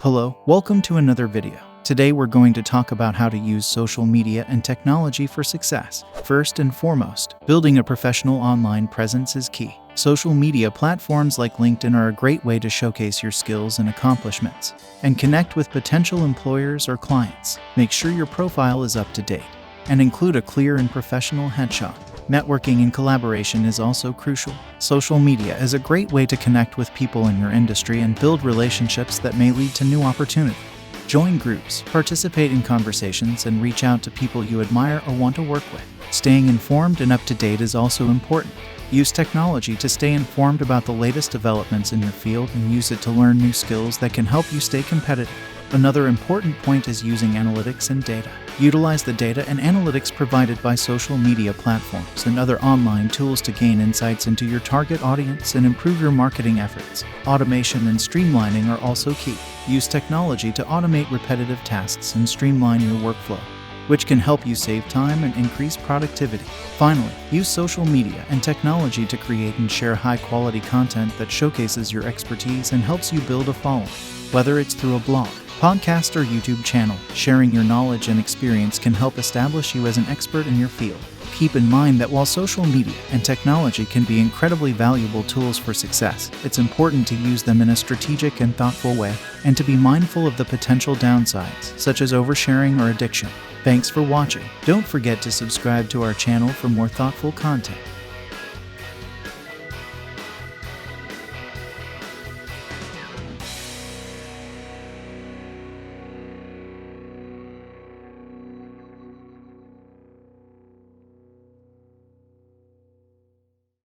Hello, welcome to another video. Today we're going to talk about how to use social media and technology for success. First and foremost, building a professional online presence is key. Social media platforms like LinkedIn are a great way to showcase your skills and accomplishments, and connect with potential employers or clients. Make sure your profile is up to date, and include a clear and professional headshot. Networking and collaboration is also crucial. Social media is a great way to connect with people in your industry and build relationships that may lead to new opportunities. Join groups, participate in conversations, and reach out to people you admire or want to work with. Staying informed and up to date is also important. Use technology to stay informed about the latest developments in your field and use it to learn new skills that can help you stay competitive. Another important point is using analytics and data. Utilize the data and analytics provided by social media platforms and other online tools to gain insights into your target audience and improve your marketing efforts. Automation and streamlining are also key. Use technology to automate repetitive tasks and streamline your workflow, which can help you save time and increase productivity. Finally, use social media and technology to create and share high-quality content that showcases your expertise and helps you build a following. Whether it's through a blog, podcast, or YouTube channel, sharing your knowledge and experience can help establish you as an expert in your field. Keep in mind that while social media and technology can be incredibly valuable tools for success, it's important to use them in a strategic and thoughtful way, and to be mindful of the potential downsides, such as oversharing or addiction. Thanks for watching. Don't forget to subscribe to our channel for more thoughtful content.